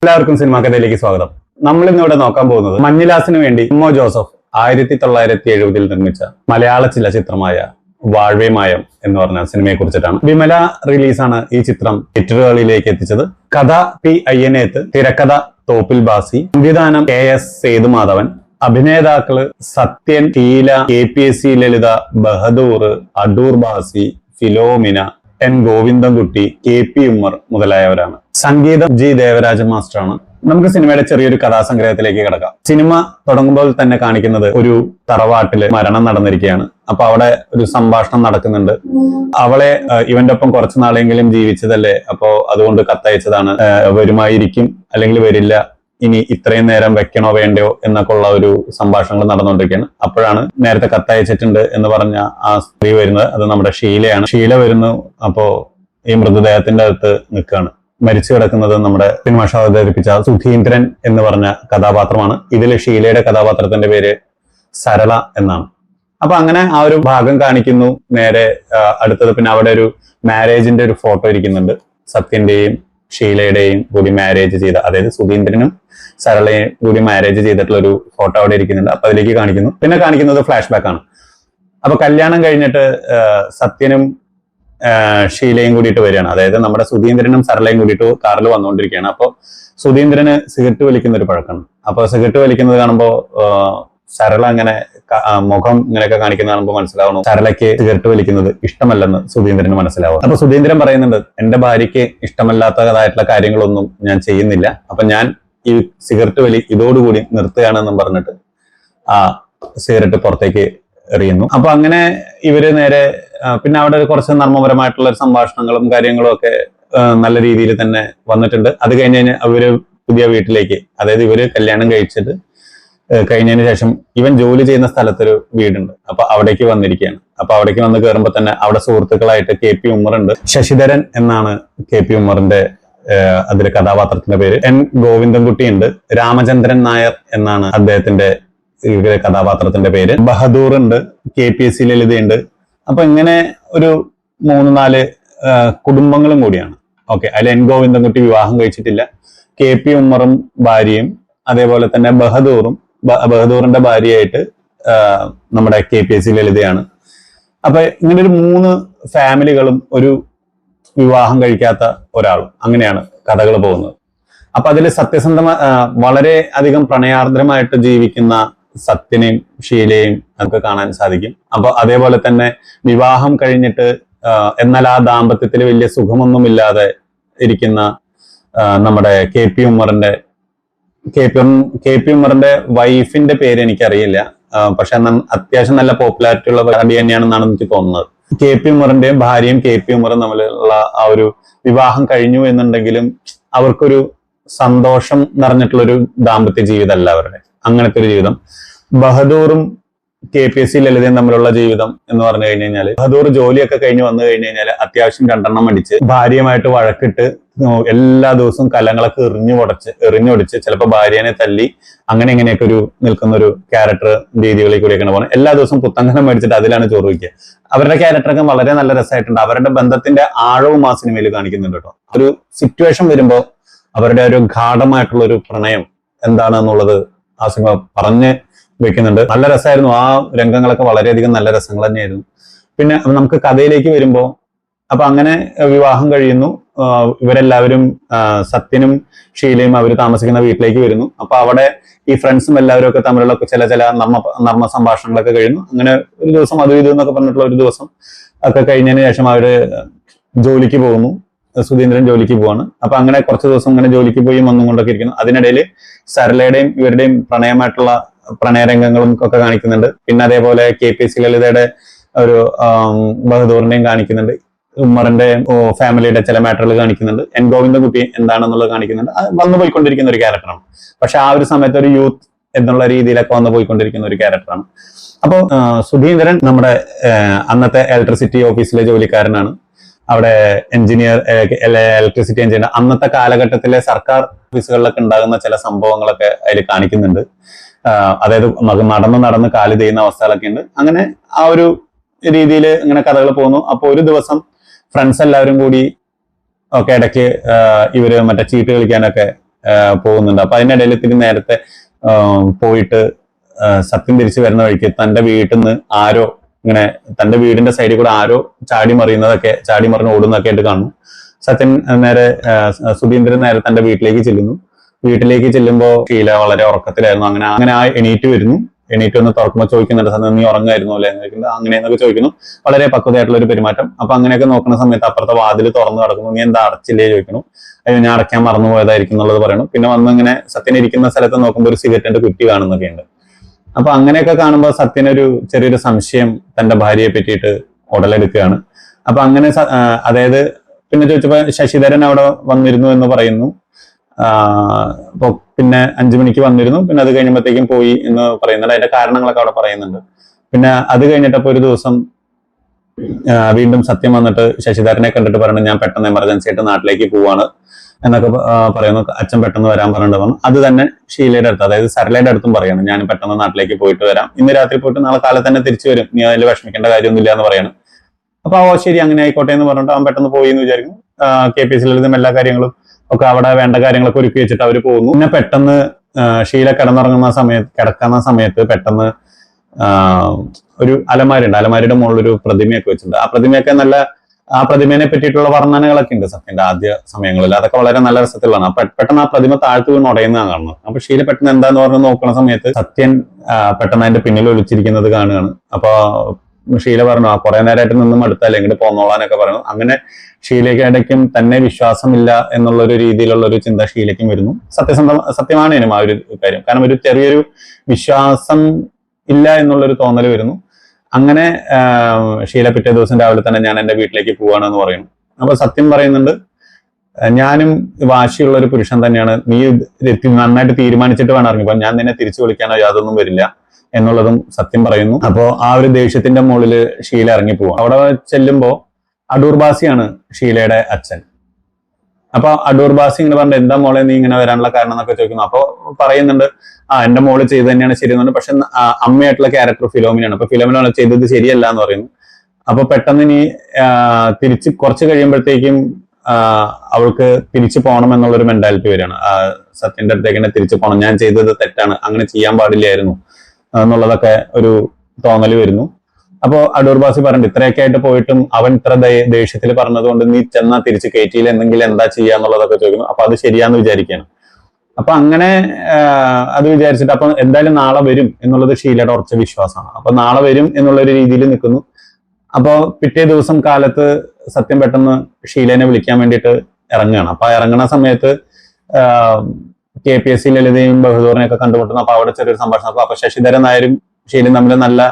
എല്ലാവർക്കും സിനിമാ കഥയിലേക്ക് സ്വാഗതം. നമ്മൾ ഇന്നിവിടെ നോക്കാൻ പോകുന്നത് മഞ്ഞിലാസിന് വേണ്ടി എമ്മോ ജോസഫ് 1970 നിർമ്മിച്ച മലയാള ചലച്ചിത്രമായ വാഴവേ മായം എന്ന് പറഞ്ഞ സിനിമയെ കുറിച്ചിട്ടാണ്. വിമല റിലീസാണ് ഈ ചിത്രം തിയേറ്ററുകളിലേക്ക് എത്തിച്ചത്. കഥ പി അയ്യനേത്ത്, തിരക്കഥ തോപ്പിൽ ബാസി, സംവിധാനം KS സേതുമാധവൻ, അഭിനേതാക്കള് Sathyan, Sheela, KPSC Lalitha, Bahadoor, Adoor Bhasi, Philomina, N Govindankutty, KP Ummer മുതലായവരാണ്. സംഗീതം G ദേവരാജ മാസ്റ്ററാണ്. നമുക്ക് സിനിമയുടെ ചെറിയൊരു കഥാസംഗ്രഹത്തിലേക്ക് കിടക്കാം. സിനിമ തുടങ്ങുമ്പോൾ തന്നെ കാണിക്കുന്നത് ഒരു തറവാട്ടില് മരണം നടന്നിരിക്കുകയാണ്. അപ്പൊ അവിടെ ഒരു സംഭാഷണം നടക്കുന്നുണ്ട്. അവളെ ഇവന്റെ ഒപ്പം കുറച്ചു നാളെങ്കിലും ജീവിച്ചതല്ലേ, അപ്പോ അതുകൊണ്ട് കത്തയച്ചതാണ്, വരുമായിരിക്കും അല്ലെങ്കിൽ വരില്ല, ഇനി ഇത്രയും നേരം വെക്കണോ വേണ്ടയോ എന്നൊക്കെ ഉള്ള ഒരു സംഭാഷണങ്ങൾ നടന്നുകൊണ്ടിരിക്കുകയാണ്. അപ്പോഴാണ് നേരത്തെ കത്തയച്ചിട്ടുണ്ട് എന്ന് പറഞ്ഞ ആ സ്ത്രീ വരുന്നത്. അത് നമ്മുടെ ഷീലയാണ്. ഷീല വരുന്നു. അപ്പോ ഈ മൃതദേഹത്തിന്റെ അടുത്ത് നിൽക്കുകയാണ്. മരിച്ചു കിടക്കുന്നത് നമ്മുടെ സിനിമ അവതരിപ്പിച്ച സുധീന്ദ്രൻ എന്ന് പറഞ്ഞ കഥാപാത്രമാണ്. ഇതിൽ ഷീലയുടെ കഥാപാത്രത്തിന്റെ പേര് സരള എന്നാണ്. അപ്പൊ അങ്ങനെ ആ ഒരു ഭാഗം കാണിക്കുന്നു. നേരെ അടുത്തത് പിന്നെ അവിടെ ഒരു മാരേജിന്റെ ഒരു ഫോട്ടോ ഇരിക്കുന്നുണ്ട്. സത്യന്റെയും ഷീലയുടെയും കൂടി മാരേജ് ചെയ്ത, അതായത് സുധീന്ദ്രനും സരളയും കൂടി മാരേജ് ചെയ്തിട്ടുള്ള ഒരു ഫോട്ടോ അവിടെ ഇരിക്കുന്നുണ്ട്. അപ്പൊ അതിലേക്ക് കാണിക്കുന്നു. പിന്നെ കാണിക്കുന്നത് ഫ്ലാഷ് ബാക്ക് ആണ്. അപ്പൊ കല്യാണം കഴിഞ്ഞിട്ട് സത്യനും ഷീലയും കൂടിയിട്ട് വരികയാണ്. അതായത് നമ്മുടെ സുധീന്ദ്രനും സരളയും കൂടിയിട്ട് കാറിൽ വന്നുകൊണ്ടിരിക്കുകയാണ്. അപ്പൊ സുധീന്ദ്രന് സിഗരറ്റ് വലിക്കുന്ന ഒരു പഴക്കമാണ്. അപ്പൊ സിഗരറ്റ് വലിക്കുന്നത് കാണുമ്പോൾ സരള ഇങ്ങനെ മുഖം ഇങ്ങനെയൊക്കെ കാണിക്കുന്ന കാണുമ്പോൾ മനസ്സിലാവണം സരളയ്ക്ക് സിഗരറ്റ് വലിക്കുന്നത് ഇഷ്ടമല്ലെന്ന് സുധീന്ദ്രന് മനസ്സിലാവും. അപ്പൊ സുധീന്ദ്രൻ പറയുന്നുണ്ട്, എന്റെ ഭാര്യയ്ക്ക് ഇഷ്ടമല്ലാത്തതായിട്ടുള്ള കാര്യങ്ങളൊന്നും ഞാൻ ചെയ്യുന്നില്ല, അപ്പൊ ഞാൻ ഈ സിഗരറ്റ് വലി ഇതോടുകൂടി നിർത്തുകയാണെന്നും പറഞ്ഞിട്ട് ആ സിഗരറ്റ് പുറത്തേക്ക് എറിയുന്നു. അപ്പൊ അങ്ങനെ ഇവര് നേരെ പിന്നെ അവിടെ കുറച്ച് നർമ്മപരമായിട്ടുള്ള ഒരു സംഭാഷണങ്ങളും കാര്യങ്ങളും ഒക്കെ നല്ല രീതിയിൽ തന്നെ വന്നിട്ടുണ്ട്. അത് കഴിഞ്ഞ് അവര് പുതിയ വീട്ടിലേക്ക്, അതായത് ഇവര് കല്യാണം കഴിച്ചിട്ട് കഴിഞ്ഞതിന് ശേഷം ഇവൻ ജോലി ചെയ്യുന്ന സ്ഥലത്തൊരു വീടുണ്ട്. അപ്പൊ അവിടേക്ക് വന്നിരിക്കുകയാണ്. അപ്പൊ അവിടേക്ക് വന്ന് കയറുമ്പോൾ തന്നെ അവിടെ സുഹൃത്തുക്കളായിട്ട് KP ഉമ്മർ ഉണ്ട്. ശശിധരൻ എന്നാണ് KP ഉമ്മറിന്റെ അതിലെ കഥാപാത്രത്തിന്റെ പേര്. N ഗോവിന്ദൻകുട്ടി ഉണ്ട്. രാമചന്ദ്രൻ നായർ എന്നാണ് അദ്ദേഹത്തിന്റെ കഥാപാത്രത്തിന്റെ പേര്. ബഹദൂർ ഉണ്ട്. KPSC ലളിതയുണ്ട്. അപ്പൊ ഇങ്ങനെ ഒരു 3-4 കുടുംബങ്ങളും കൂടിയാണ്. ഓക്കെ, അതിൽ N ഗോവിന്ദൻകുട്ടി വിവാഹം കഴിച്ചിട്ടില്ല. KP ഉമ്മറും ഭാര്യയും, അതേപോലെ തന്നെ ബഹദൂറിന്റെ ഭാര്യയായിട്ട് നമ്മുടെ KPSC ലളിതയാണ്. അപ്പൊ ഇങ്ങനെ ഒരു 3 ഫാമിലികളും ഒരു വിവാഹം കഴിക്കാത്ത ഒരാളും, അങ്ങനെയാണ് കഥകൾ പോകുന്നത്. അപ്പൊ അതിൽ വളരെ അധികം പ്രണയാർദ്രമായിട്ട് ജീവിക്കുന്ന സത്യനെയും ഷീലയും നമുക്ക് കാണാൻ സാധിക്കും. അപ്പൊ അതേപോലെ തന്നെ വിവാഹം കഴിഞ്ഞിട്ട് എന്നാൽ ആ ദാമ്പത്യത്തിൽ വലിയ സുഖമൊന്നുമില്ലാതെ ഇരിക്കുന്ന നമ്മുടെ KP ഉമ്മറിന്റെ വൈഫിന്റെ പേര് എനിക്കറിയില്ല, പക്ഷെ അത്യാവശ്യം നല്ല പോപ്പുലാരിറ്റി ഉള്ള നടി തന്നെയാണെന്നാണ് എനിക്ക് തോന്നുന്നത്. KP ഉമ്മറിന്റെയും ഭാര്യയും KP ഉമ്മറും തമ്മിലുള്ള ആ ഒരു വിവാഹം കഴിഞ്ഞു എന്നുണ്ടെങ്കിലും അവർക്കൊരു സന്തോഷം നിറഞ്ഞിട്ടുള്ളൊരു ദാമ്പത്യ ജീവിതമല്ല അവരുടെ. അങ്ങനത്തെ ഒരു ജീവിതം. ബഹദൂറും KPSC ലളിതയും തമ്മിലുള്ള ജീവിതം എന്ന് പറഞ്ഞു കഴിഞ്ഞാൽ, ബഹദൂർ ജോലിയൊക്കെ കഴിഞ്ഞ് വന്നു കഴിഞ്ഞു കഴിഞ്ഞാൽ അത്യാവശ്യം 2 അടിച്ച് ഭാര്യയുമായിട്ട് വഴക്കിട്ട് എല്ലാ ദിവസവും കലങ്ങളൊക്കെ എറിഞ്ഞൊടിച്ച് ചിലപ്പോൾ ഭാര്യനെ തല്ലി അങ്ങനെ ഇങ്ങനെയൊക്കെ ഒരു നിൽക്കുന്ന ഒരു ക്യാരക്ടർ രീതികളിൽ കൂടിയൊക്കെയാണ് പോകുന്നത്. എല്ലാ ദിവസവും പുത്തങ്കനം മേടിച്ചിട്ട് അതിലാണ് ചോറ് വയ്ക്കുക. അവരുടെ ക്യാരക്ടറൊക്കെ വളരെ നല്ല രസമായിട്ടുണ്ട്. അവരുടെ ബന്ധത്തിന്റെ ആഴവും ആ സിനിമയിൽ കാണിക്കുന്നുണ്ട് കേട്ടോ. ഒരു സിറ്റുവേഷൻ വരുമ്പോൾ അവരുടെ ഒരു ഗാഢമായിട്ടുള്ള ഒരു പ്രണയം എന്താണെന്നുള്ളത് ആ സിനിമ പറഞ്ഞ് വെക്കുന്നുണ്ട്. നല്ല രസമായിരുന്നു. ആ രംഗങ്ങളൊക്കെ വളരെയധികം നല്ല രസങ്ങൾ തന്നെയായിരുന്നു. പിന്നെ നമുക്ക് കഥയിലേക്ക് വരുമ്പോൾ, അപ്പൊ അങ്ങനെ വിവാഹം കഴിയുന്നു. ഇവരെല്ലാവരും സത്യനും ഷീലയും അവർ താമസിക്കുന്ന വീട്ടിലേക്ക് വരുന്നു. അപ്പൊ അവിടെ ഈ ഫ്രണ്ട്സും എല്ലാവരും ഒക്കെ തമ്മിലുള്ള ചില നർമ്മ സംഭാഷണങ്ങളൊക്കെ കഴിയുന്നു. അങ്ങനെ ഒരു ദിവസം അത് ഇത് എന്നൊക്കെ പറഞ്ഞിട്ടുള്ള ഒരു ദിവസം ഒക്കെ കഴിഞ്ഞതിന് ശേഷം അവര് ജോലിക്ക് പോകുന്നു. സുധീന്ദ്രൻ ജോലിക്ക് പോവാണ്. അപ്പൊ അങ്ങനെ കുറച്ച് ദിവസം ഇങ്ങനെ ജോലിക്ക് പോയി വന്നും കൊണ്ടൊക്കെ ഇരിക്കുന്നു. അതിനിടയിൽ സരളയുടെയും ഇവരുടെയും പ്രണയരംഗങ്ങളും ഒക്കെ കാണിക്കുന്നുണ്ട്. പിന്നെ അതേപോലെ KPSC ലളിതയുടെ ഒരു ബഹദൂറിന്റെയും കാണിക്കുന്നുണ്ട്. ഉമ്മറിന്റെ ഫാമിലിയുടെ ചില മാറ്ററുകൾ കാണിക്കുന്നുണ്ട്. N ഗോവിന്ദൻകുട്ടി എന്താണെന്നുള്ളത് കാണിക്കുന്നുണ്ട്. വന്നു പോയിക്കൊണ്ടിരിക്കുന്ന ഒരു ക്യാരക്ടറാണ്. പക്ഷെ ആ ഒരു സമയത്ത് ഒരു യൂത്ത് എന്നുള്ള രീതിയിലൊക്കെ വന്നു പോയിക്കൊണ്ടിരിക്കുന്ന ഒരു ക്യാരക്ടറാണ്. അപ്പോൾ സുധീന്ദ്രൻ നമ്മുടെ അന്നത്തെ ഇലക്ട്രിസിറ്റി ഓഫീസിലെ ജോലിക്കാരനാണ്. അവിടെ ഇലക്ട്രിസിറ്റി എഞ്ചിനീയർ. അന്നത്തെ കാലഘട്ടത്തിലെ സർക്കാർ ഓഫീസുകളിലൊക്കെ ഉണ്ടാകുന്ന ചില സംഭവങ്ങളൊക്കെ അതിൽ കാണിക്കുന്നുണ്ട്. അതായത് നടന്ന് കാല് ചെയ്യുന്ന അവസ്ഥകളൊക്കെ ഉണ്ട്. അങ്ങനെ ആ ഒരു രീതിയിൽ ഇങ്ങനെ കഥകൾ പോകുന്നു. അപ്പൊ ഒരു ദിവസം ഫ്രണ്ട്സ് എല്ലാവരും കൂടി ഒക്കെ ഇടയ്ക്ക് ഇവര് മറ്റേ ചീട്ട് കളിക്കാനൊക്കെ പോകുന്നുണ്ട്. അപ്പൊ അതിനിടയിൽ ഇത്തിരി നേരത്തെ പോയിട്ട് സത്യം തിരിച്ചു വരുന്ന വഴിക്ക് തന്റെ വീട്ടിൽ നിന്ന് ആരോ ഇങ്ങനെ തന്റെ വീടിന്റെ സൈഡിൽ കൂടെ ആരോ ചാടി മറിഞ്ഞ് ഓടുന്നതൊക്കെ ആയിട്ട് കാണുന്നു. സത്യൻ നേരെ സുധീന്ദ്രൻ നേരെ തന്റെ വീട്ടിലേക്ക് ചെല്ലുന്നു. വീട്ടിലേക്ക് ചെല്ലുമ്പോൾ ഷീല വളരെ ഉറക്കത്തിലായിരുന്നു. അങ്ങനെ ആ എണീറ്റ് വരുന്നു. എണീറ്റ് വന്ന് തുറക്കുമ്പോൾ ചോദിക്കുന്നുണ്ട്, നീ ഉറങ്ങായിരുന്നു അല്ലെ എന്ന് ചോദിക്കുന്നത്. അങ്ങനെയെന്നൊക്കെ ചോദിക്കുന്നു. വളരെ പക്വതയായിട്ടുള്ള ഒരു പെരുമാറ്റം. അപ്പൊ അങ്ങനെയൊക്കെ നോക്കുന്ന സമയത്ത് അപ്പുറത്തെ വാതിൽ തുറന്നു കിടക്കുന്നു. നീ എന്താ അടച്ചില്ലേ ചോദിക്കുന്നു. അയ്യോ ഞാൻ അടയ്ക്കാൻ മറന്നു പോയതായിരിക്കും എന്നുള്ളത് പറയുന്നു. പിന്നെ വന്ന് ഇങ്ങനെ സത്യൻ ഇരിക്കുന്ന സ്ഥലത്ത് നോക്കുമ്പോൾ ഒരു സിഗരറ്റിന്റെ കുറ്റി കാണുന്നൊക്കെ ഉണ്ട്. അപ്പൊ അങ്ങനെയൊക്കെ കാണുമ്പോൾ സത്യനൊരു ചെറിയൊരു സംശയം തന്റെ ഭാര്യയെ പറ്റിയിട്ട് ഉടലെടുക്കുകയാണ്. അപ്പൊ അങ്ങനെ അതായത് പിന്നെ ചോദിച്ചപ്പോ ശശിധരൻ അവിടെ വന്നിരുന്നു എന്ന് പറയുന്നു. അപ്പൊ പിന്നെ 5 മണിക്ക് വന്നിരുന്നു, പിന്നെ അത് കഴിഞ്ഞപ്പോഴത്തേക്കും പോയി എന്ന് പറയുന്നുണ്ട്. അതിന്റെ കാരണങ്ങളൊക്കെ അവിടെ പറയുന്നുണ്ട്. പിന്നെ അത് കഴിഞ്ഞിട്ടപ്പോ ഒരു ദിവസം വീണ്ടും സത്യം വന്നിട്ട് ശശിധരനെ കണ്ടിട്ട് പറഞ്ഞു, ഞാൻ പെട്ടെന്ന് എമർജൻസി ആയിട്ട് നാട്ടിലേക്ക് പോവാണ് എന്നൊക്കെ പറയുന്നു. അച്ഛൻ പെട്ടെന്ന് വരാൻ പറഞ്ഞിട്ട് പറഞ്ഞു. അത് തന്നെ ഷീലയുടെ അടുത്ത്, അതായത് സരളയുടെ അടുത്തും പറയാണ്, ഞാൻ പെട്ടെന്ന് നാട്ടിലേക്ക് പോയിട്ട് വരാം, ഇന്ന് രാത്രി പോയിട്ട് നാളെ കാലത്ത് തന്നെ തിരിച്ചു വരും, നീ അതിൽ വിഷമിക്കേണ്ട കാര്യമൊന്നുമില്ല എന്ന് പറയാണ്. അപ്പൊ ശരി അങ്ങനെ ആയിക്കോട്ടെ എന്ന് പറഞ്ഞിട്ട് അവൻ പെട്ടെന്ന് പോയി എന്ന് വിചാരിക്കും. KPSC ലളിതം എല്ലാ കാര്യങ്ങളും ഒക്കെ അവിടെ വേണ്ട കാര്യങ്ങളൊക്കെ ഒരുക്കി വെച്ചിട്ട് അവർ പോകുന്നു. പിന്നെ പെട്ടെന്ന് ഷീല കിടക്കുന്ന സമയത്ത് പെട്ടെന്ന് ഒരു അലമാരുണ്ട്. അലമാരിയുടെ മുകളിൽ ഒരു പ്രതിമയൊക്കെ വെച്ചിട്ടുണ്ട്. ആ പ്രതിമേനെ പറ്റിയിട്ടുള്ള വർണ്ണനകളൊക്കെ ഉണ്ട് സത്യന്റെ ആദ്യ സമയങ്ങളിൽ. അതൊക്കെ വളരെ നല്ല രസത്തിലാണ്. പെട്ടെന്ന് ആ പ്രതിമ താഴ്ത്തു വീണ് ഉടയുന്നതാണ് കാണുന്നത്. അപ്പൊ ഷീല പെട്ടെന്ന് എന്താന്ന് പറഞ്ഞ് നോക്കുന്ന സമയത്ത് സത്യൻ പെട്ടെന്ന് അതിന്റെ പിന്നിൽ ഒളിച്ചിരിക്കുന്നത് കാണുകയാണ്. അപ്പൊ ഷീല പറഞ്ഞു, കുറെ നേരമായിട്ട് നിന്നും അടുത്തല്ലേ ഇങ്ങോട്ട് പോന്നോളാനൊക്കെ പറഞ്ഞു. അങ്ങനെ ഷീലയ്ക്കിടയ്ക്കും തന്നെ വിശ്വാസമില്ല എന്നുള്ളൊരു രീതിയിലുള്ള ഒരു ചിന്ത ഷീലയ്ക്കും വരുന്നു. സത്യമാണ് ആ ഒരു കാര്യം. കാരണം ഒരു ചെറിയൊരു വിശ്വാസം ഇല്ല എന്നുള്ളൊരു തോന്നൽ വരുന്നു. അങ്ങനെ ഷീല പിറ്റേ ദിവസം രാവിലെ തന്നെ ഞാൻ എന്റെ വീട്ടിലേക്ക് പോവാണെന്ന് പറയുന്നു. അപ്പൊ സത്യം പറയുന്നുണ്ട്, ഞാനും വാശിയുള്ള ഒരു പുരുഷൻ തന്നെയാണ്, നീ നന്നായിട്ട് തീരുമാനിച്ചിട്ട് വേണം ഇറങ്ങിപ്പോ, ഞാൻ നിന്നെ തിരിച്ചു വിളിക്കാനോ യാതൊന്നും വരില്ല എന്നുള്ളതും സത്യം പറയുന്നു. അപ്പോ ആ ഒരു ദേഷ്യത്തിന്റെ മുകളില് ഷീല ഇറങ്ങിപ്പോവാം. അവിടെ ചെല്ലുമ്പോ അടൂർ ബാസിയാണ് ഷീലയുടെ അച്ഛൻ. അപ്പൊ അടൂർ ബാസി ഇങ്ങനെ പറഞ്ഞിട്ട്, എന്താ മോളെ നീ ഇങ്ങനെ വരാനുള്ള കാരണം എന്നൊക്കെ ചോദിക്കുന്നു. അപ്പൊ പറയുന്നുണ്ട്, എന്റെ മോള് ചെയ്ത് തന്നെയാണ് ശരിയെന്നുണ്ട്, പക്ഷെ അമ്മയായിട്ടുള്ള ക്യാരക്ടർ ഫിലോമിനാണ്. അപ്പൊ ഫിലോമിനാണ് ചെയ്തത് ശരിയല്ല എന്ന് പറയുന്നു. അപ്പൊ പെട്ടെന്ന് ഇനി തിരിച്ച് കുറച്ച് കഴിയുമ്പോഴത്തേക്കും അവൾക്ക് തിരിച്ചു പോകണം എന്നുള്ളൊരു മെന്റാലിറ്റി വരികയാണ്. സത്യന്റെ അടുത്തേക്ക് തന്നെ തിരിച്ചു പോകണം, ഞാൻ ചെയ്തത് തെറ്റാണ്, അങ്ങനെ ചെയ്യാൻ പാടില്ലായിരുന്നു എന്നുള്ളതൊക്കെ ഒരു തോന്നൽ വരുന്നു. അപ്പോ അടൂർ ബാസി പറഞ്ഞിട്ട്, ഇത്രയൊക്കെ ആയിട്ട് പോയിട്ടും അവൻ ഇത്ര ദേഷ്യത്തിൽ പറഞ്ഞതുകൊണ്ട് നീ ചെന്നാ തിരിച്ച് കയറ്റിയില്ല എന്തെങ്കിലും എന്താ ചെയ്യാന്നുള്ളതൊക്കെ ചോദിക്കുന്നു. അപ്പൊ അത് ശരിയാന്ന് വിചാരിക്കുകയാണ്. അപ്പൊ അങ്ങനെ അത് വിചാരിച്ചിട്ട് അപ്പൊ എന്തായാലും നാളെ വരും എന്നുള്ളത് ഷീലയുടെ ഉറച്ച വിശ്വാസമാണ്. അപ്പൊ നാളെ വരും എന്നുള്ളൊരു രീതിയിൽ നിൽക്കുന്നു. അപ്പൊ പിറ്റേ ദിവസം കാലത്ത് സത്യം പെട്ടെന്ന് ഷീലേനെ വിളിക്കാൻ വേണ്ടിയിട്ട് ഇറങ്ങുകയാണ്. അപ്പൊ ഇറങ്ങുന്ന സമയത്ത് KPSC ലളിതയും ബഹദൂറിനെയൊക്കെ കണ്ടുമുട്ടുന്നു. അപ്പൊ അവിടെ ചെറിയൊരു സംഭാഷണം. അപ്പൊ ശശിധരൻ നായരും ഷീലയും തമ്മിൽ നല്ല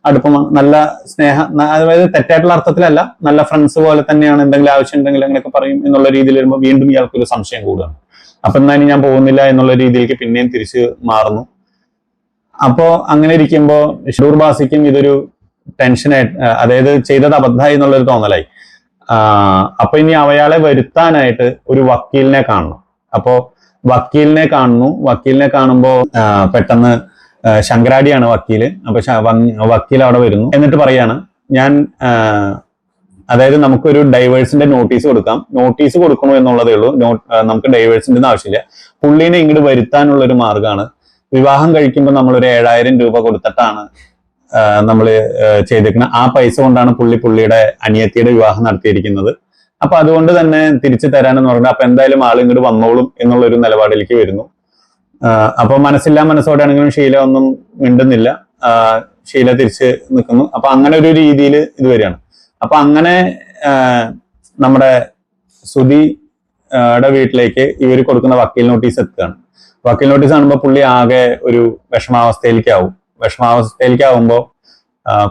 അടുപ്പം, നല്ല സ്നേഹം, അതായത് തെറ്റായിട്ടുള്ള അർത്ഥത്തിലല്ല, നല്ല ഫ്രണ്ട്സ് പോലെ തന്നെയാണ്. എന്തെങ്കിലും ആവശ്യം ഉണ്ടെങ്കിൽ അങ്ങനെയൊക്കെ പറയും എന്നുള്ള രീതിയിൽ വരുമ്പോൾ വീണ്ടും ഇയാൾക്കൊരു സംശയം കൂടുകയാണ്. അപ്പൊ എന്നാലും ഞാൻ പോകുന്നില്ല എന്നുള്ള രീതിയിലേക്ക് പിന്നെയും തിരിച്ച് മാറുന്നു. അപ്പോ അങ്ങനെ ഇരിക്കുമ്പോ ഷൂർ ബാസിക്കും ഇതൊരു ടെൻഷനായിട്ട്, അതായത് ചെയ്തത് അബദ്ധമായി എന്നുള്ളൊരു തോന്നലായി. അപ്പൊ ഇനി അയാളെ വരുത്താനായിട്ട് ഒരു വക്കീലിനെ കാണണം. അപ്പോ വക്കീലിനെ കാണുമ്പോ പെട്ടെന്ന് ശങ്കരാടിയാണ് വക്കീല്. അപ്പൊ വക്കീൽ അവിടെ വരുന്നു. എന്നിട്ട് പറയാണ്, ഞാൻ അതായത് നമുക്കൊരു ഡൈവേഴ്സിന്റെ നോട്ടീസ് കൊടുക്കണോ എന്നുള്ളതേ ഉള്ളൂ, നമുക്ക് ഡൈവേഴ്സിന്റെ ആവശ്യമില്ല. പുള്ളീനെ ഇങ്ങോട്ട് വരുത്താനുള്ള ഒരു മാർഗമാണ്, വിവാഹം കഴിക്കുമ്പോൾ നമ്മളൊരു 7000 രൂപ കൊടുത്തിട്ടാണ് നമ്മൾ ചെയ്തിരിക്കുന്നത്. ആ പൈസ കൊണ്ടാണ് പുള്ളിയുടെ അനിയത്തിയുടെ വിവാഹം നടത്തിയിരിക്കുന്നത്. അപ്പൊ അതുകൊണ്ട് തന്നെ തിരിച്ചു തരാനെന്ന് പറഞ്ഞാൽ അപ്പൊ എന്തായാലും ആൾ ഇങ്ങോട്ട് വന്നോളും എന്നുള്ളൊരു നിലപാടിലേക്ക് വരുന്നു. അപ്പൊ മനസ്സോടെ ആണെങ്കിലും ഷീല ഒന്നും മിണ്ടുന്നില്ല. ഷീല തിരിച്ച് നിൽക്കുന്നു. അപ്പൊ അങ്ങനെ ഒരു രീതിയിൽ ഇത് വരികയാണ്. അപ്പൊ അങ്ങനെ നമ്മുടെ സുധിയുടെ വീട്ടിലേക്ക് ഇവർ കൊടുക്കുന്ന വക്കീൽ നോട്ടീസ് എത്തുകയാണ്. വക്കീൽ നോട്ടീസ് കാണുമ്പോൾ പുള്ളി ആകെ ഒരു വിഷമാവസ്ഥയിലേക്കാവുമ്പോ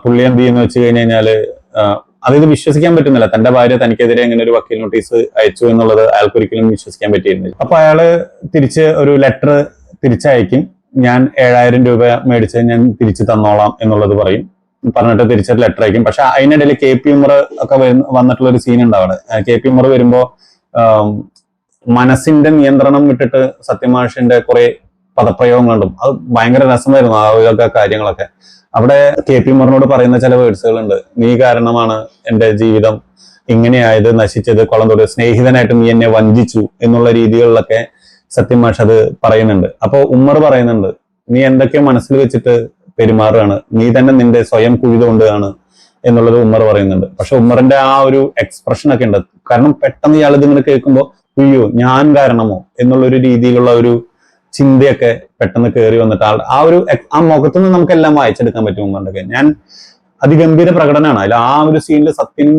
പുള്ളി എന്ത് ചെയ്യുന്ന വെച്ച് കഴിഞ്ഞാല് ഇത് വിശ്വസിക്കാൻ പറ്റുന്നില്ല. തന്റെ ഭാര്യ തനിക്കെതിരെ ഇങ്ങനെ ഒരു വക്കീൽ നോട്ടീസ് അയച്ചു എന്നുള്ളത് അയാൾക്ക് ഒരിക്കലും വിശ്വസിക്കാൻ പറ്റിയിരുന്നില്ല. അപ്പൊ അയാള് തിരിച്ച് ഒരു ലെറ്റർ തിരിച്ചയക്കും, ഞാൻ 7000 രൂപ മേടിച്ച് ഞാൻ തിരിച്ചു തന്നോളാം എന്നുള്ളത് പറഞ്ഞിട്ട് തിരിച്ചൊരു ലെറ്റർ അയക്കും. പക്ഷെ അതിനിടയിൽ KP ഉമർ ഒക്കെ വന്നിട്ടുള്ള ഒരു സീൻ ഉണ്ട് അവിടെ. KP ഉമർ വരുമ്പോ മനസ്സിന്റെ നിയന്ത്രണം വിട്ടിട്ട് സത്യമാഷിന്റെ കുറെ പദപ്രയോഗങ്ങളുണ്ടും. അത് ഭയങ്കര രസമായിരുന്നു ആ ഇതൊക്കെ കാര്യങ്ങളൊക്കെ. അവിടെ KP ഉമറിനോട് പറയുന്ന ചില വേർഡ്സുകളുണ്ട്. നീ കാരണമാണ് എന്റെ ജീവിതം ഇങ്ങനെയായത്, നശിച്ചത്, കുളം തൊട്ട് സ്നേഹിതനായിട്ട് നീ എന്നെ വഞ്ചിച്ചു എന്നുള്ള രീതികളിലൊക്കെ സത്യൻ മാഷ് അത് പറയുന്നുണ്ട്. അപ്പൊ ഉമ്മർ പറയുന്നുണ്ട്, നീ എന്തൊക്കെയോ മനസ്സിൽ വെച്ചിട്ട് പെരുമാറുകയാണ്, നീ തന്നെ നിന്റെ സ്വയം കുഴി തോണ്ടുകയാണ് എന്നുള്ളത് ഉമ്മർ പറയുന്നുണ്ട്. പക്ഷെ ഉമ്മറിന്റെ ആ ഒരു എക്സ്പ്രഷൻ ഒക്കെ ഉണ്ട്. കാരണം പെട്ടെന്ന് ഇയാൾ ഇതിങ്ങനെ കേൾക്കുമ്പോൾ അയ്യോ ഞാൻ കാരണമോ എന്നുള്ളൊരു രീതിയിലുള്ള ഒരു ചിന്തയൊക്കെ പെട്ടെന്ന് കയറി വന്നിട്ട് ആ ഒരു ആ മുഖത്തുനിന്ന് നമുക്ക് എല്ലാം വായിച്ചെടുക്കാൻ പറ്റും ഉമ്മറിന്റെ. ഞാൻ അതിഗംഭീര പ്രകടനമാണ് അതിൽ. ആ ഒരു സീനിൽ സത്യനും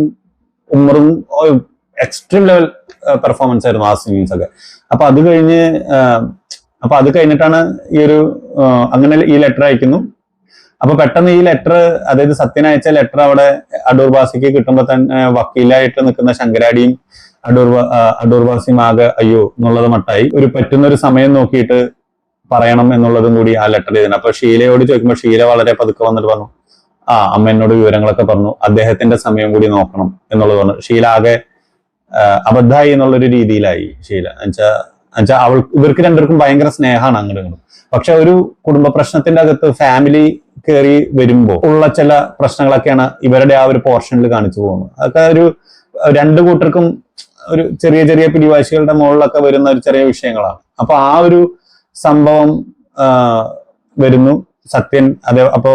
ഉമ്മറും എക്സ്ട്രീം ലെവൽ പെർഫോമൻസ് ആയിരുന്നു ആ സീൻസ് ഒക്കെ. അപ്പൊ അത് കഴിഞ്ഞിട്ടാണ് ഈ ഒരു അങ്ങനെ ഈ ലെറ്റർ അയക്കുന്നു. അപ്പൊ പെട്ടെന്ന് ഈ ലെറ്റർ, അതായത് സത്യൻ അയച്ച ലെറ്റർ അവിടെ അടൂർ ബാസിക്ക് കിട്ടുമ്പോ തന്നെ വക്കീലായിട്ട് നിൽക്കുന്ന ശങ്കരാടിയും അടൂർ ബാസിയും ആകെ അയ്യോ എന്നുള്ളത് മട്ടായി. ഒരു പറ്റുന്ന ഒരു സമയം നോക്കിയിട്ട് പറയണം എന്നുള്ളതും കൂടി ആ ലെറ്റർ ചെയ്തിട്ടുണ്ട്. അപ്പൊ ഷീലയോട് ചോദിക്കുമ്പോൾ ഷീല വളരെ പതുക്കെ വന്നിട്ട് പറഞ്ഞു, അമ്മ എന്നോട് വിവരങ്ങളൊക്കെ പറഞ്ഞു, അദ്ദേഹത്തിന്റെ സമയം കൂടി നോക്കണം എന്നുള്ളത് പറഞ്ഞു. ഷീല ആകെ അബദ്ധായി എന്നുള്ളൊരു രീതിയിലായി ഷീല. എന്നുവെച്ചാൽ ഇവർക്ക് രണ്ടുപേർക്കും ഭയങ്കര സ്നേഹമാണ് അങ്ങോട്ടും ഇങ്ങോട്ടും. പക്ഷെ ഒരു കുടുംബ പ്രശ്നത്തിന്റെ അകത്ത് ഫാമിലി കയറി വരുമ്പോൾ ഉള്ള ചില പ്രശ്നങ്ങളൊക്കെയാണ് ഇവരുടെ ആ ഒരു പോർഷനിൽ കാണിച്ചു പോകുന്നത്. അതൊക്കെ ഒരു രണ്ടു കൂട്ടർക്കും ഒരു ചെറിയ ചെറിയ പിടിവാശികളുടെ മുകളിലൊക്കെ വരുന്ന ഒരു ചെറിയ വിഷയങ്ങളാണ്. അപ്പൊ ആ ഒരു സംഭവം വരുന്നു. സത്യൻ അപ്പോ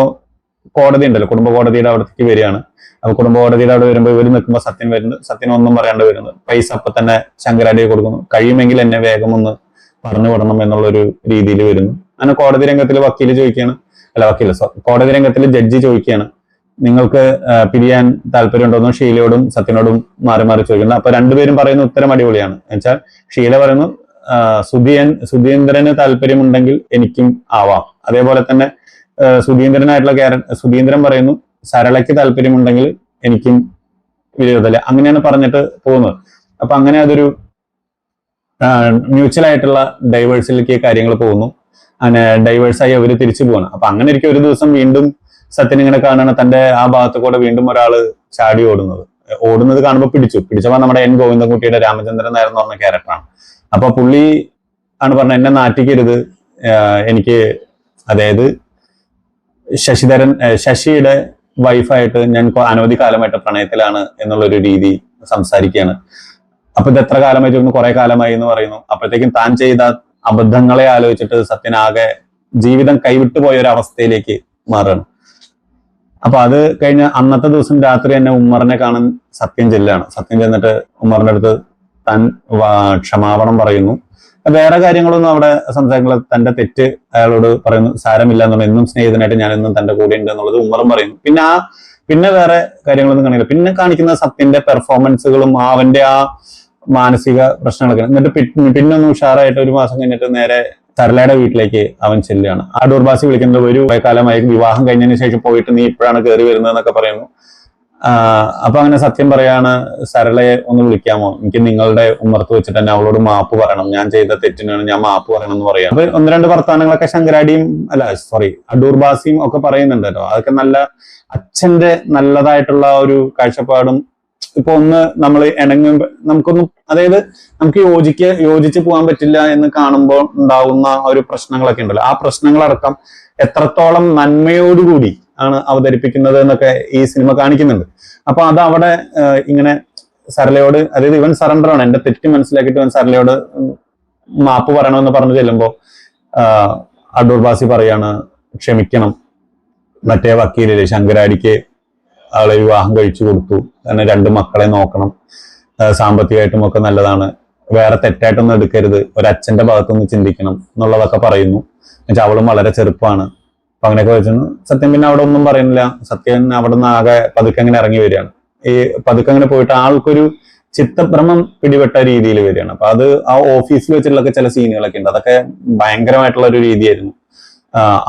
കോടതി ഉണ്ടല്ലോ, കുടുംബ കോടതിയുടെ അവിടത്തേക്ക് വരികയാണ്. അപ്പൊ കുടുംബ കോടതിയുടെ അവിടെ വരുമ്പോൾ ഇവർ നിൽക്കുമ്പോൾ സത്യൻ വരുന്നത്, സത്യൻ ഒന്നും പറയാണ്ട് വരുന്നത്, പൈസ അപ്പൊ തന്നെ ശങ്കരാടിയെ കൊടുക്കുന്നു, കഴിയുമെങ്കിൽ എന്നെ വേഗം ഒന്ന് പറഞ്ഞു വിടണം എന്നുള്ളൊരു രീതിയിൽ വരുന്നു. അങ്ങനെ കോടതി രംഗത്തിൽ വക്കീല് ചോദിക്കുകയാണ്, കോടതി രംഗത്തിൽ ജഡ്ജി ചോദിക്കുകയാണ്, നിങ്ങൾക്ക് പിരിയാൻ താല്പര്യമുണ്ടോന്നും ഷീലയോടും സത്യനോടും മാറി മാറി ചോദിക്കുന്നത്. അപ്പൊ രണ്ടുപേരും പറയുന്ന ഉത്തരം അടിപൊളിയാണ്. എന്നുവെച്ചാൽ ഷീല പറയുന്നു സുധീന്ദ്രന് താല്പര്യമുണ്ടെങ്കിൽ എനിക്കും ആവാം. അതേപോലെ തന്നെ സുധീന്ദ്രൻ പറയുന്നു സരളയ്ക്ക് താല്പര്യമുണ്ടെങ്കിൽ എനിക്കും വിരോധമില്ല. അങ്ങനെയാണ് പറഞ്ഞിട്ട് പോകുന്നത്. അപ്പൊ അങ്ങനെ അതൊരു മ്യൂച്വൽ ആയിട്ടുള്ള ഡൈവേഴ്സിലേക്ക് കാര്യങ്ങൾ പോകുന്നു. അങ്ങനെ ഡൈവേഴ്സായി അവര് തിരിച്ചു പോകണം. അപ്പൊ അങ്ങനെ ഇരിക്കും ഒരു ദിവസം വീണ്ടും സത്യൻ ഇങ്ങനെ കാണുകയാണ്, തന്റെ ആ ഭാഗത്ത് കൂടെ വീണ്ടും ഒരാള് ചാടി ഓടുന്നത് കാണുമ്പോൾ പിടിച്ചപ്പോ നമ്മുടെ എൻ ഗോവിന്ദൻകുട്ടിയുടെ രാമചന്ദ്രൻ നായർ എന്ന് പറഞ്ഞ ക്യാരക്ടറാണ്. അപ്പൊ പുള്ളി ആണ് പറഞ്ഞ, എന്നെ നാറ്റിക്കരുത്, എനിക്ക് അതായത് ശശിയുടെ വൈഫായിട്ട് ഞാൻ അനവധി കാലമായിട്ട് പ്രണയത്തിലാണ് എന്നുള്ളൊരു രീതി സംസാരിക്കുകയാണ്. അപ്പൊ ഇത് എത്ര കാലമായി ചോദിക്കുന്നു, കുറെ കാലമായി എന്ന് പറയുന്നു. അപ്പോഴത്തേക്കും താൻ ചെയ്ത അബദ്ധങ്ങളെ ആലോചിച്ചിട്ട് സത്യനാകെ ജീവിതം കൈവിട്ടു പോയ ഒരു അവസ്ഥയിലേക്ക് മാറുകയാണ്. അപ്പൊ അത് കഴിഞ്ഞ അന്നത്തെ ദിവസം രാത്രി തന്നെ ഉമ്മറിനെ കാണാൻ സത്യം ചെല്ലാണ്. സത്യം ചെന്നിട്ട് ഉമ്മറിന്റെ അടുത്ത് താൻ ക്ഷമാപണം പറയുന്നു. വേറെ കാര്യങ്ങളൊന്നും അവിടെ സംസാരിക്കുന്നത്, തന്റെ തെറ്റ് അയാളോട് പറയുന്നു, സാരമില്ല എന്നുള്ള, എന്നും സ്നേഹിതനായിട്ട് ഞാൻ എന്നും തന്റെ കൂടെ ഉണ്ട് എന്നുള്ളത് ഉമ്മറും പറയുന്നു. പിന്നെ വേറെ കാര്യങ്ങളൊന്നും കാണില്ല. പിന്നെ കാണിക്കുന്ന സത്യന്റെ പെർഫോമൻസുകളും അവന്റെ ആ മാനസിക പ്രശ്നങ്ങളൊക്കെ. എന്നിട്ട് പിന്നൊന്ന് ഉഷാറായിട്ട് ഒരു മാസം കഴിഞ്ഞിട്ട് നേരെ സരളയുടെ വീട്ടിലേക്ക് അവൻ ചെല്ലുകയാണ്. അടൂർ ബാസി വിളിക്കുന്നത്, ഒരു കാലമായി വിവാഹം കഴിഞ്ഞതിന് ശേഷം പോയിട്ട് നീ ഇപ്പോഴാണ് കയറി വരുന്നത് എന്നൊക്കെ പറയുന്നു. അപ്പൊ അങ്ങനെ സത്യം പറയാണ്, സരളയെ ഒന്ന് വിളിക്കാമോ, എനിക്ക് നിങ്ങളുടെ ഉമ്മർത്ത് വെച്ചിട്ട് തന്നെ അവളോട് മാപ്പ് പറയണം, ഞാൻ ചെയ്ത തെറ്റിനാണ് ഞാൻ മാപ്പ് പറയണം എന്ന് പറയാം. അപ്പൊ ഒന്ന് രണ്ട് വർത്തമാനങ്ങളൊക്കെ ശങ്കരാടിയും അടൂർ ബാസിയും ഒക്കെ പറയുന്നുണ്ട് കേട്ടോ. അതൊക്കെ നല്ല അച്ഛന്റെ നല്ലതായിട്ടുള്ള ഒരു കാഴ്ചപ്പാടും. ഇപ്പൊ ഒന്ന് നമ്മൾ ഇണങ്ങുമ്പോൾ നമുക്കൊന്നും, അതായത് നമുക്ക് യോജിച്ച് പോകാൻ പറ്റില്ല എന്ന് കാണുമ്പോൾ ഉണ്ടാവുന്ന ഒരു പ്രശ്നങ്ങളൊക്കെ ഉണ്ടല്ലോ, ആ പ്രശ്നങ്ങളടക്കം എത്രത്തോളം നന്മയോടുകൂടി ആണ് അവതരിപ്പിക്കുന്നത് എന്നൊക്കെ ഈ സിനിമ കാണിക്കുന്നുണ്ട്. അപ്പൊ അത് അവിടെ ഇങ്ങനെ സരളയോട്, അതായത് ഇവൻ സറണ്ടറാണ്, എന്റെ തെറ്റ് മനസ്സിലാക്കിയിട്ട് ഇവൻ സരളയോട് മാപ്പ് പറയണമെന്ന് പറഞ്ഞു ചെല്ലുമ്പോ അടൂർ ബാസി പറയാണ്, ക്ഷമിക്കണം, മറ്റേ വക്കീലില്ലേ ശങ്കരാടിക്ക് ആളെ വിവാഹം കഴിച്ചു കൊടുത്തു, അങ്ങനെ 2 മക്കളെ നോക്കണം, സാമ്പത്തികമായിട്ടും ഒക്കെ നല്ലതാണ്, വേറെ തെറ്റായിട്ടൊന്നും എടുക്കരുത്, ഒരച്ഛന്റെ ഭാഗത്തുനിന്ന് ചിന്തിക്കണം എന്നുള്ളതൊക്കെ പറയുന്നു. എന്നുവെച്ചാൽ അവളും വളരെ ചെറുപ്പമാണ്. അപ്പൊ അങ്ങനെയൊക്കെ വെച്ചു. സത്യം പിന്നെ അവിടെ ഒന്നും പറയുന്നില്ല. സത്യൻ അവിടെ നിന്ന് ആകെ പതുക്കെ അങ്ങനെ ഇറങ്ങി വരികയാണ്. ഈ പതുക്കെ അങ്ങനെ പോയിട്ട് ആൾക്കൊരു ചിത്തഭ്രമം പിടിപെട്ട രീതിയിൽ വരികയാണ്. അപ്പൊ അത് ആ ഓഫീസിൽ വെച്ചിട്ടുള്ള ചില സീനുകളൊക്കെ ഉണ്ട്, അതൊക്കെ ഭയങ്കരമായിട്ടുള്ള ഒരു രീതിയായിരുന്നു.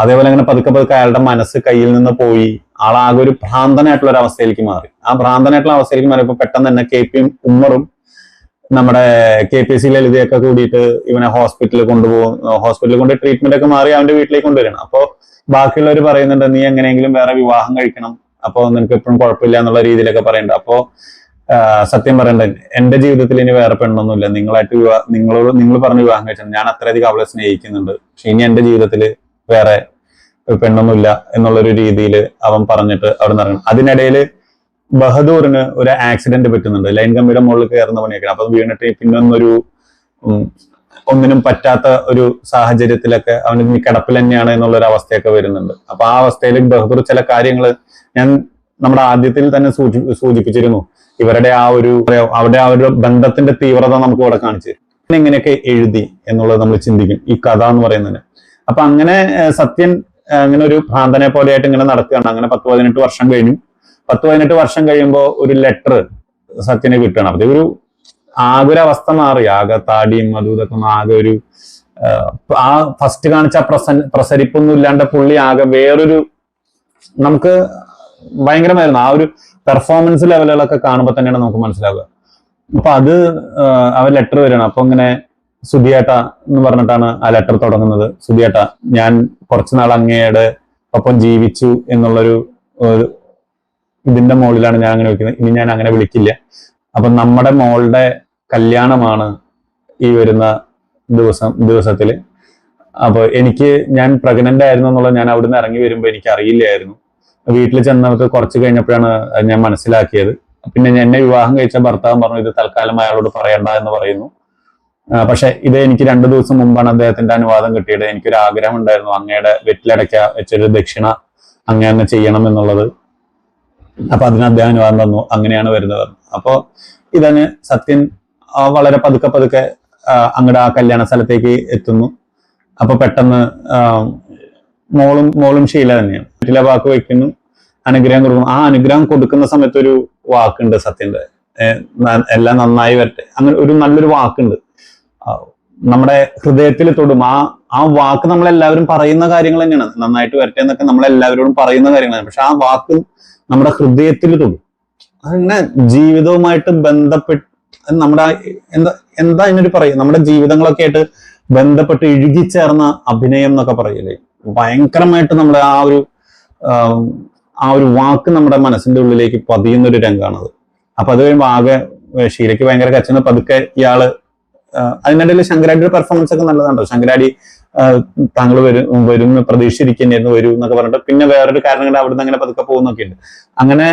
അതേപോലെ അങ്ങനെ പതുക്കെ അയാളുടെ മനസ്സ് കയ്യിൽ നിന്ന് പോയി ആളാകെ ഒരു ഭ്രാന്തനായിട്ടുള്ള ഒരു അവസ്ഥയിലേക്ക് മാറി. ആ ഭ്രാന്തനായിട്ടുള്ള അവസ്ഥയിലേക്ക് മാറിയപ്പോൾ പെട്ടെന്ന് തന്നെ KP ഉമ്മറും നമ്മുടെ KPC ലളിതയൊക്കെ കൂടിയിട്ട് ഇവനെ ഹോസ്പിറ്റലിൽ കൊണ്ട് ട്രീറ്റ്മെന്റ് ഒക്കെ മാറി അവന്റെ വീട്ടിലേക്ക് കൊണ്ടുവരണം. അപ്പോ ബാക്കിയുള്ളവർ പറയുന്നുണ്ട്, നീ എങ്ങനെയെങ്കിലും വേറെ വിവാഹം കഴിക്കണം, അപ്പൊ നിനക്ക് എപ്പോഴും കുഴപ്പമില്ല എന്നുള്ള രീതിയിലൊക്കെ പറയുന്നുണ്ട്. അപ്പോ സത്യം പറയണ്ടേ, എന്റെ ജീവിതത്തിൽ ഇനി വേറെ പെണ്ണൊന്നുമില്ല, നിങ്ങൾ പറഞ്ഞ് വിവാഹം കഴിച്ചാൽ ഞാൻ അത്രയധികം അവളെ സ്നേഹിക്കുന്നുണ്ട്, പക്ഷെ ഇനി എന്റെ ജീവിതത്തിൽ വേറെ പെണ്ണൊന്നുമില്ല എന്നുള്ളൊരു രീതിയിൽ അവൻ പറഞ്ഞിട്ട് അവിടെ നിന്ന് ഇറങ്ങണം. അതിനിടയിൽ ബഹദൂറിന് ഒരു ആക്സിഡന്റ് പറ്റുന്നുണ്ട്, ലൈൻ കമ്പിയുടെ മുകളിൽ കയറുന്ന പണിയൊക്കെ. അപ്പൊ വീണിട്ട് പിന്നൊന്നൊരു ഒന്നിനും പറ്റാത്ത ഒരു സാഹചര്യത്തിലൊക്കെ അവൻ ഇനി കിടപ്പിൽ തന്നെയാണ് എന്നുള്ള ഒരു അവസ്ഥയൊക്കെ വരുന്നുണ്ട്. അപ്പൊ ആ അവസ്ഥയിൽ ബഹദൂർ ചില കാര്യങ്ങൾ ഞാൻ നമ്മുടെ ആദ്യത്തിൽ തന്നെ സൂചിപ്പിച്ചിരുന്നു. ഇവരുടെ അവിടെ ആ ഒരു ബന്ധത്തിന്റെ തീവ്രത നമുക്ക് ഇവിടെ കാണിച്ചു എങ്ങനെയൊക്കെ എഴുതി എന്നുള്ളത് നമ്മൾ ചിന്തിക്കും ഈ കഥ എന്ന് പറയുന്നതിന്. അപ്പൊ അങ്ങനെ സത്യൻ അങ്ങനെ ഒരു ഭ്രാന്തനെ പോലെയായിട്ട് ഇങ്ങനെ നടക്കുകയാണ്. അങ്ങനെ 10-18 വർഷം കഴിഞ്ഞു. 10-18 വർഷം കഴിയുമ്പോൾ ഒരു ലെറ്റർ സത്യന് കിട്ടുകയാണ്. അത് ഒരു ആകെ ഒരു അവസ്ഥ മാറി. ആകെ താടിയും അതും ഇതൊക്കെ ആകെ ഒരു ആ ഫസ്റ്റ് കാണിച്ച പ്രസരിപ്പൊന്നും ഇല്ലാണ്ട് പുള്ളി ആകെ വേറൊരു നമുക്ക് ഭയങ്കരമായിരുന്നു. ആ ഒരു പെർഫോമൻസ് ലെവലുകളൊക്കെ കാണുമ്പോൾ തന്നെയാണ് നമുക്ക് മനസ്സിലാവുക. അപ്പൊ അത് ആ ലെറ്റർ വരികയാണ്. അപ്പൊ ഇങ്ങനെ സുധിയേട്ട എന്ന് പറഞ്ഞിട്ടാണ് ആ ലെറ്റർ തുടങ്ങുന്നത്. സുധിയേട്ട, ഞാൻ കുറച്ചുനാൾ അങ്ങയുടെ ഒപ്പം ജീവിച്ചു എന്നുള്ളൊരു ഇതിന്റെ മുകളിലാണ് ഞാൻ അങ്ങനെ വിളിക്കുന്നത്. ഇനി ഞാൻ അങ്ങനെ വിളിക്കില്ല. അപ്പൊ നമ്മുടെ മോളുടെ കല്യാണമാണ് ഈ വരുന്ന ദിവസത്തില്. അപ്പൊ ഞാൻ പ്രഗ്നന്റ് ആയിരുന്നു എന്നുള്ളത് ഞാൻ അവിടുന്ന് ഇറങ്ങി വരുമ്പോൾ എനിക്ക് അറിയില്ലായിരുന്നു. വീട്ടിൽ ചെന്നവർക്ക് കുറച്ച് കഴിഞ്ഞപ്പോഴാണ് ഞാൻ മനസ്സിലാക്കിയത്. പിന്നെ എന്നെ വിവാഹം കഴിച്ച ഭർത്താവ് പറഞ്ഞു ഇത് തൽക്കാലം അയാളോട് പറയണ്ട എന്ന് പറയുന്നു. പക്ഷെ ഇത് എനിക്ക് 2 ദിവസം മുമ്പാണ് അദ്ദേഹത്തിന്റെ അനുവാദം കിട്ടിയത്. എനിക്കൊരു ആഗ്രഹം ഉണ്ടായിരുന്നു അങ്ങയുടെ വെറ്റിലടയ്ക്ക വെച്ചൊരു ദക്ഷിണ അങ്ങ് ചെയ്യണം എന്നുള്ളത്. അപ്പൊ അതിന് അദ്ദേഹം അനുവാദം തന്നു. അങ്ങനെയാണ് വരുന്നത്. അപ്പൊ ഇതങ്ങ് സത്യൻ വളരെ പതുക്കെ അങ്ങടെ ആ കല്യാണ സ്ഥലത്തേക്ക് എത്തുന്നു. അപ്പൊ പെട്ടെന്ന് മോളും ശീല തന്നെയാണ്. വീട്ടിലെ വാക്ക് വെക്കുന്നു, അനുഗ്രഹം കൊടുക്കുന്നു. ആ അനുഗ്രഹം കൊടുക്കുന്ന സമയത്ത് ഒരു വാക്കുണ്ട് സത്യന്റെ, എല്ലാം നന്നായി വരട്ടെ, അങ്ങനെ ഒരു നല്ലൊരു വാക്കുണ്ട്. നമ്മുടെ ഹൃദയത്തിൽ തൊടും. ആ വാക്ക് നമ്മളെല്ലാവരും പറയുന്ന കാര്യങ്ങൾ തന്നെയാണ്. നന്നായിട്ട് വരട്ടെ എന്നൊക്കെ നമ്മളെല്ലാവരോടും പറയുന്ന കാര്യങ്ങളാണ്. പക്ഷെ ആ വാക്ക് നമ്മുടെ ഹൃദയത്തിൽ തൊടും. അങ്ങനെ ജീവിതവുമായിട്ട് ബന്ധപ്പെട്ട് നമ്മുടെ എന്താ ഇതിനൊരു പറയും, നമ്മുടെ ജീവിതങ്ങളൊക്കെ ആയിട്ട് ബന്ധപ്പെട്ട് ഇഴുകിച്ചേർന്ന അഭിനയം എന്നൊക്കെ പറയില്ലേ, ഭയങ്കരമായിട്ട് നമ്മുടെ ആ ഒരു വാക്ക് നമ്മുടെ മനസ്സിന്റെ ഉള്ളിലേക്ക് പതിയുന്ന ഒരു രംഗമാണത്. അപ്പൊ അത് കഴിയുമ്പോൾ ആകെ ഷീലയ്ക്ക് ഭയങ്കര കച്ചന്ന്. പതുക്കെ ഇയാള് അതിനിടയിൽ ശങ്കരാടിയുടെ പെർഫോമൻസ് ഒക്കെ നല്ലതാണോ. ശങ്കരാടി താങ്കൾ വരും പ്രതീക്ഷിച്ചിരിക്കുന്നു വരൂ എന്നൊക്കെ പറഞ്ഞിട്ട് പിന്നെ വേറൊരു കാരണം കൊണ്ട് അവിടുന്ന് അങ്ങനെ പതുക്കെ പോകുന്നൊക്കെ ഉണ്ട്. അങ്ങനെ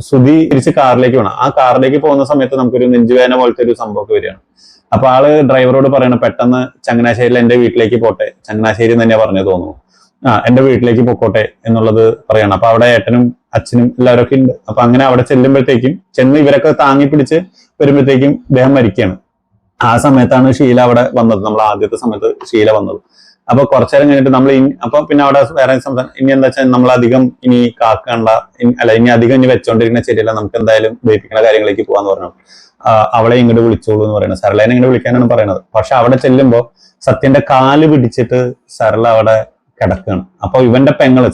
ശ്രുതി തിരിച്ച് കാറിലേക്ക് വേണം. ആ കാറിലേക്ക് പോകുന്ന സമയത്ത് നമുക്കൊരു നെഞ്ചുവേദന പോലത്തെ ഒരു സംഭവമൊക്കെ വരികയാണ്. അപ്പൊ ആള് ഡ്രൈവറോട് പറയണം പെട്ടെന്ന് ചങ്ങനാശ്ശേരിയിൽ എന്റെ വീട്ടിലേക്ക് പോട്ടെ. ചങ്ങനാശ്ശേരി തന്നെ പറഞ്ഞു തോന്നുന്നു. എന്റെ വീട്ടിലേക്ക് പൊക്കോട്ടെ എന്നുള്ളത് പറയണം. അപ്പൊ അവിടെ ഏട്ടനും അച്ഛനും എല്ലാവരൊക്കെ ഉണ്ട്. അപ്പൊ അങ്ങനെ അവിടെ ചെന്ന് ഇവരൊക്കെ താങ്ങി പിടിച്ച് വരുമ്പോഴത്തേക്കും ഇദ്ദേഹം മരിക്കുകയാണ്. ആ സമയത്താണ് ഷീല അവിടെ വന്നത്. നമ്മൾ ആദ്യത്തെ സമയത്ത് ഷീല വന്നത്. അപ്പൊ കുറച്ചേരം കഴിഞ്ഞിട്ട് നമ്മൾ അപ്പൊ പിന്നെ അവിടെ വേറെ ഇനി എന്താ വെച്ചാൽ നമ്മൾ അധികം ഇനി കാക്കണ്ട, ഇനി അധികം ഇനി വെച്ചോണ്ടിരിക്കുന്ന ശരിയല്ല, നമുക്ക് എന്തായാലും ദയിപ്പിക്കുന്ന കാര്യങ്ങളിലേക്ക് പോകാന്ന് പറഞ്ഞു. അവളെ ഇങ്ങോട്ട് വിളിച്ചോളൂ എന്ന് പറയുന്നത്, സരളേനെ ഇങ്ങോട്ട് വിളിക്കാനാണ് പറയുന്നത്. പക്ഷെ അവിടെ ചെല്ലുമ്പോ സത്യന്റെ കാല് പിടിച്ചിട്ട് സരള അവിടെ കിടക്കുകയാണ്. അപ്പൊ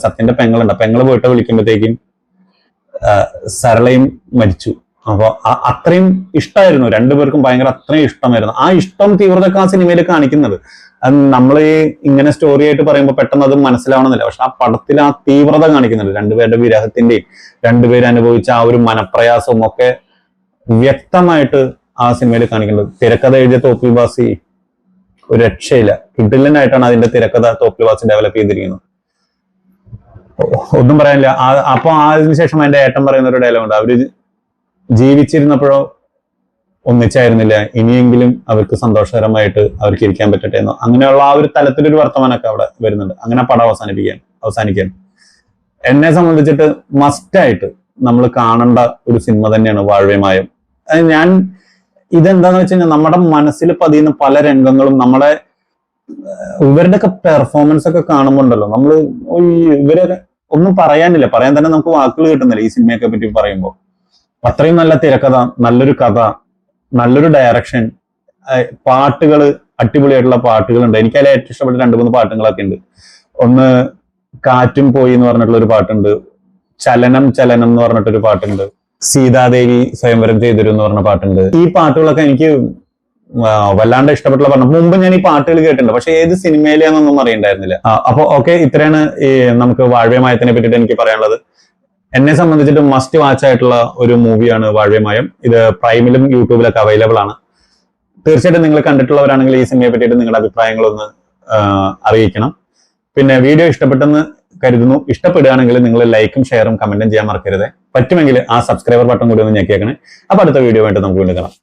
സത്യന്റെ പെങ്ങളുണ്ട്. പെങ്ങള് പോയിട്ട് വിളിക്കുമ്പോഴത്തേക്കും സരളയും മരിച്ചു. അപ്പൊ അത്രയും ഇഷ്ടമായിരുന്നു രണ്ടുപേർക്കും, അത്രയും ഇഷ്ടമായിരുന്നു. ആ ഇഷ്ടം തീവ്രതയൊക്കെ ആ സിനിമയിൽ കാണിക്കുന്നത്. അത് നമ്മൾ ഇങ്ങനെ സ്റ്റോറി ആയിട്ട് പറയുമ്പോൾ പെട്ടെന്ന് അത് മനസ്സിലാവണമെന്നില്ല. പക്ഷെ ആ പടത്തിൽ ആ തീവ്രത കാണിക്കുന്നുണ്ട്. രണ്ടുപേരുടെ വിരഹത്തിന്റെയും രണ്ടുപേരും അനുഭവിച്ച ആ ഒരു മനപ്രയാസവും ഒക്കെ വ്യക്തമായിട്ട് ആ സിനിമയിൽ കാണിക്കുന്നത്. തിരക്കഥ എഴുതിയ തോപ്പിൽ ബാസി ഒരു രക്ഷയില്ല. കിഡിലനായിട്ടാണ് അതിന്റെ തിരക്കഥ തോപ്പിൽ ബാസി ഡെവലപ്പ് ചെയ്തിരിക്കുന്നത്. ഒന്നും പറയാനില്ല. അപ്പൊ അതിനുശേഷം എന്റെ ഏട്ടൻ പറയുന്ന ഒരു ഡയലോഗ് ഉണ്ട്, അവര് ജീവിച്ചിരുന്നപ്പോഴോ ഒന്നിച്ചായിരുന്നില്ല, ഇനിയെങ്കിലും അവർക്ക് സന്തോഷകരമായിട്ട് അവർക്ക് ഇരിക്കാൻ പറ്റട്ടെ എന്നോ അങ്ങനെയുള്ള ആ ഒരു തലത്തിലൊരു വർത്തമാനമൊക്കെ അവിടെ വരുന്നുണ്ട്. അങ്ങനെ പടം അവസാനിക്കാൻ എന്നെ സംബന്ധിച്ചിട്ട് മസ്റ്റായിട്ട് നമ്മൾ കാണേണ്ട ഒരു സിനിമ തന്നെയാണ് വാഴ്വേമായം. ഞാൻ ഇതെന്താന്ന് വെച്ച് കഴിഞ്ഞാൽ നമ്മുടെ മനസ്സിൽ പതിയുന്ന പല രംഗങ്ങളും ഇവരുടെ ഒക്കെ പെർഫോമൻസ് ഒക്കെ കാണുമ്പോണ്ടല്ലോ നമ്മൾ ഇവരെ ഒന്നും പറയാനില്ല, പറയാൻ തന്നെ നമുക്ക് വാക്കുകൾ കിട്ടുന്നില്ല ഈ സിനിമയൊക്കെ പറ്റി പറയുമ്പോൾ. അത്രയും നല്ല തിരക്കഥ, നല്ലൊരു കഥ, നല്ലൊരു ഡയറക്ഷൻ, പാട്ടുകൾ, അടിപൊളിയായിട്ടുള്ള പാട്ടുകളുണ്ട്. എനിക്ക് അതിൽ ഏറ്റവും ഇഷ്ടപ്പെട്ട 2-3 പാട്ടുകളൊക്കെ ഉണ്ട്. ഒന്ന് കാറ്റും പോയി എന്ന് പറഞ്ഞിട്ടുള്ള ഒരു പാട്ടുണ്ട്, ചലനം എന്ന് പറഞ്ഞിട്ടൊരു പാട്ടുണ്ട്, സീതാദേവി സ്വയംവരം ചെയ്തിരു എന്ന് പറഞ്ഞ പാട്ടുണ്ട്. ഈ പാട്ടുകളൊക്കെ എനിക്ക് വല്ലാണ്ട് ഇഷ്ടപ്പെട്ടുള്ള പാട്ട്. മുമ്പ് ഞാൻ ഈ പാട്ടുകൾ കേട്ടിട്ടുണ്ട്, പക്ഷെ ഏത് സിനിമയിലാണെന്നൊന്നും അറിയണ്ടായിരുന്നില്ല. അപ്പൊ ഓക്കെ, ഇത്രയാണ് നമുക്ക് വാഴ്വേമായത്തിനെ പറ്റിയിട്ട് എനിക്ക് പറയാനുള്ളത്. എന്നെ സംബന്ധിച്ചിട്ട് മസ്റ്റ് വാച്ച് ആയിട്ടുള്ള ഒരു മൂവിയാണ് വാഴ്വേമായം. ഇത് പ്രൈമിലും യൂട്യൂബിലൊക്കെ അവൈലബിൾ ആണ്. തീർച്ചയായിട്ടും നിങ്ങൾ കണ്ടിട്ടുള്ളവരാണെങ്കിൽ ഈ സിനിമയെ പറ്റിയിട്ട് നിങ്ങളുടെ അഭിപ്രായങ്ങളൊന്ന് അറിയിക്കണം. പിന്നെ വീഡിയോ ഇഷ്ടപ്പെട്ടെന്ന് കരുതുന്നു. ഇഷ്ടപ്പെടുകയാണെങ്കിൽ നിങ്ങൾ ലൈക്കും ഷെയറും കമന്റും ചെയ്യാൻ മറക്കരുത്. പറ്റുമെങ്കിൽ ആ സബ്സ്ക്രൈബർ ബട്ടൺ കൂടി ഒന്ന് ഞെക്കിയേക്കണേ. അപ്പൊ അടുത്ത വീഡിയോ ആയിട്ട് നമുക്ക് വീണ്ടും കാണാം.